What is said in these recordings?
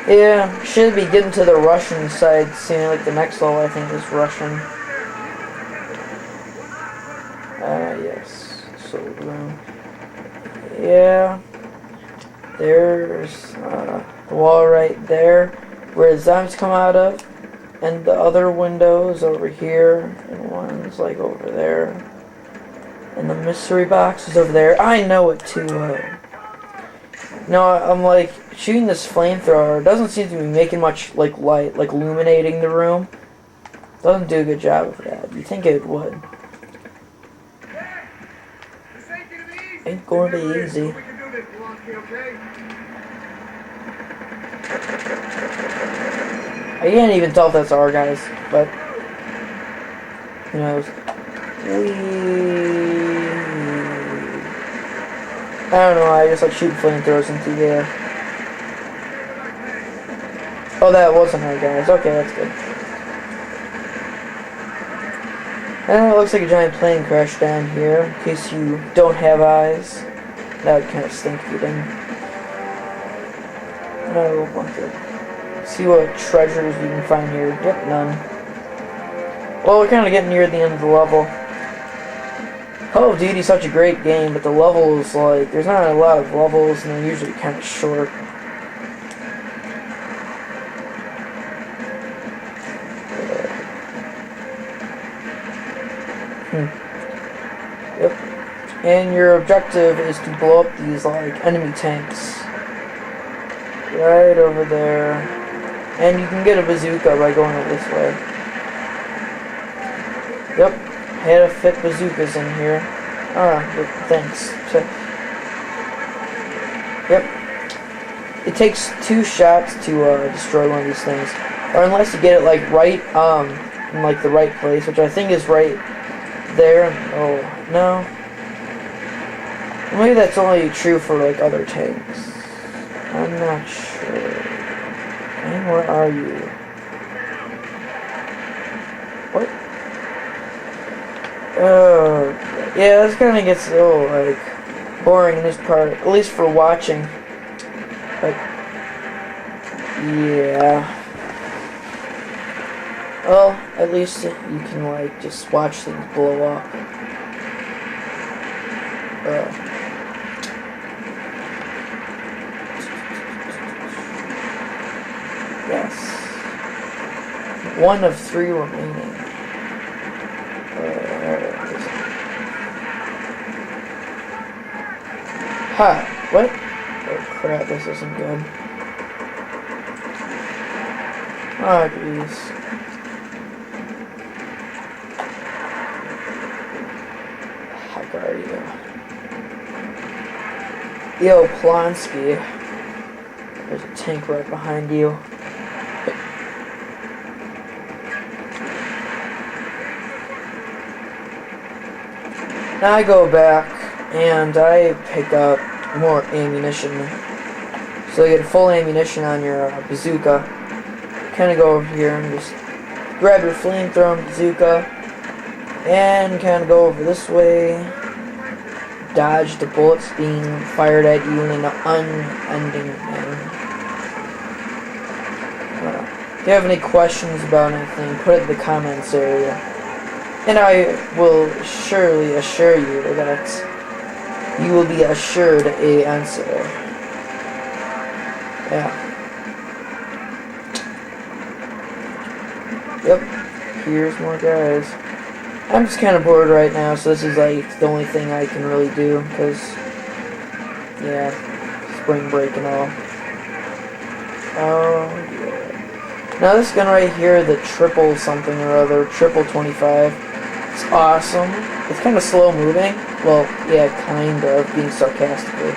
Yeah, should be getting to the Russian side soon. Like the next level, I think, is Russian. Yes. So, yeah. There's the wall right there where the zombies come out of. And the other windows over here. And one's like over there. And the mystery box is over there. I know it too well. No, I'm like shooting this flamethrower. It doesn't seem to be making much like light, like illuminating the room. Doesn't do a good job of that. You think it would? Ain't gonna be easy. I can't even tell if that's our guys, but who knows? I don't know, I just like shooting flamethrowers into the air. Oh, that wasn't our guys. Okay, that's good. And it looks like a giant plane crashed down here, in case you don't have eyes. That would kind of stink if you didn't. No, bunker. See what treasures we can find here. Yep, none. Well, we're kind of getting near the end of the level. Call of Duty is such a great game, but the levels, like, there's not a lot of levels, and they're usually kind of short. Yep. And your objective is to blow up these, like, enemy tanks. Right over there. And you can get a bazooka by going up this way. Yep. Had to fit bazookas in here. Thanks. Yep. It takes 2 shots to destroy one of these things. Or unless you get it, like, right, in, like, the right place, which I think is right there. Oh, no. Maybe that's only true for, like, other tanks. I'm not sure. And where are you? What? Oh, yeah, this kind of gets so, like, boring in this part, at least for watching. Like, yeah. Well, at least you can, like, just watch things blow up. Yes. 1 of 3 remaining. Ha! What? Oh crap, this isn't good. Oh, jeez. How are you? Yo, Plonsky. There's a tank right behind you. Now I go back and I pick up more ammunition. So you get full ammunition on your bazooka. Kind of go over here and just grab your flamethrower bazooka and kind of go over this way. Dodge the bullets being fired at you in an unending manner. If you have any questions about anything, put it in the comments area. And I will surely assure you that you will be assured a answer. Yeah. Yep. Here's more guys. I'm just kind of bored right now, so this is like the only thing I can really do, because, yeah, spring break and all. Oh, yeah. Now this gun right here, the triple something or other, triple 25, it's awesome. It's kind of slow moving. Well, yeah, kind of, being sarcastically.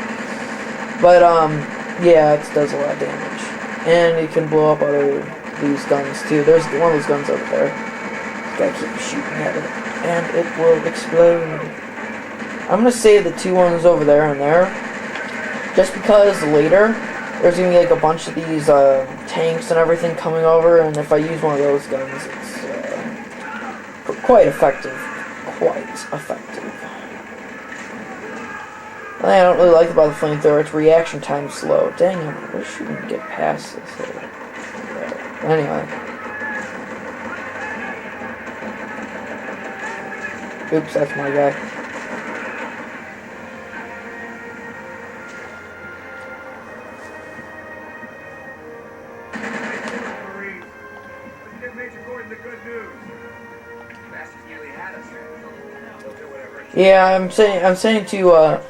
But, yeah, it does a lot of damage. And it can blow up these guns, too. There's one of those guns over there. Gotta keep shooting at it, and it will explode. I'm gonna save the 2 ones over there and there, just because later there's gonna be like a bunch of these tanks and everything coming over, and if I use one of those guns, it's quite effective. Quite effective. The thing I don't really like about the flamethrower, its reaction time's slow. Dang, I wish we can get past this here. Anyway. Oops, that's my guy. Yeah, I'm saying to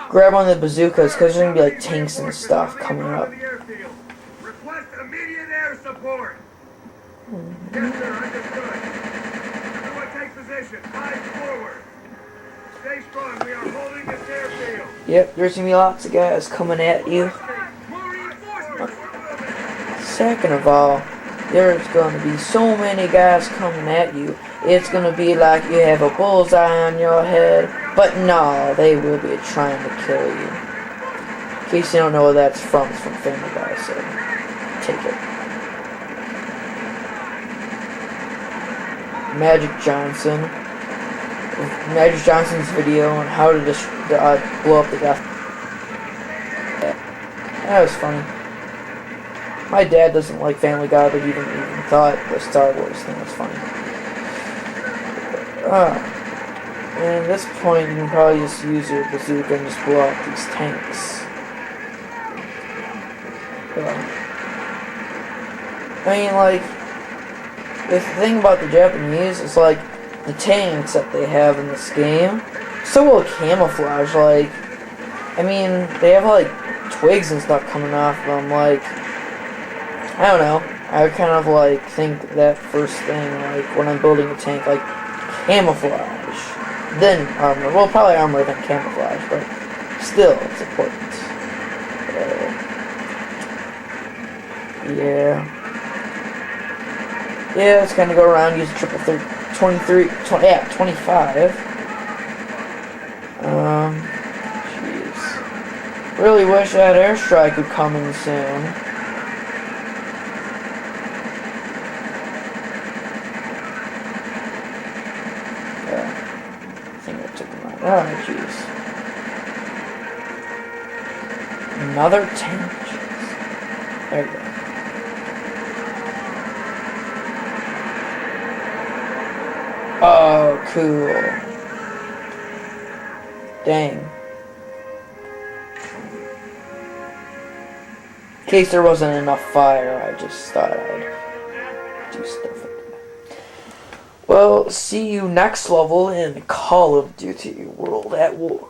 grab one of the bazookas because there's gonna be like tanks and stuff coming up. Request immediate air support. Yes, sir. Understood. Everyone take position. Eyes forward. Stay strong. We are holding this airfield. Yep, there's gonna be lots of guys coming at you. Second of all, there's gonna be so many guys coming at you. It's gonna be like you have a bullseye on your head, but no, they will be trying to kill you. In case you don't know where that's from, it's from Family Guy, so take it. Magic Johnson's video on how to just blow up the Death. That was funny. My dad doesn't like Family Guy, but even thought the Star Wars thing was funny. And at this point, you can probably just use your bazooka and just blow up these tanks. I mean, like, the thing about the Japanese is, like, the tanks that they have in this game, so well camouflaged, like, I mean, they have, like, twigs and stuff coming off them, like, I don't know, I would kind of, like, think that first thing, like, when I'm building a tank, like, camouflage, then armor, well, probably armor than camouflage, but still, it's important. Yeah, it's gonna go around, use triple 25. Jeez. Really wish that airstrike would come in soon. Yeah. I think I took him out. Oh, jeez. Another tank. Jeez. There you go. Oh, cool. Dang. In case there wasn't enough fire, I just thought I'd do stuff like that. Well, see you next level in Call of Duty World at War.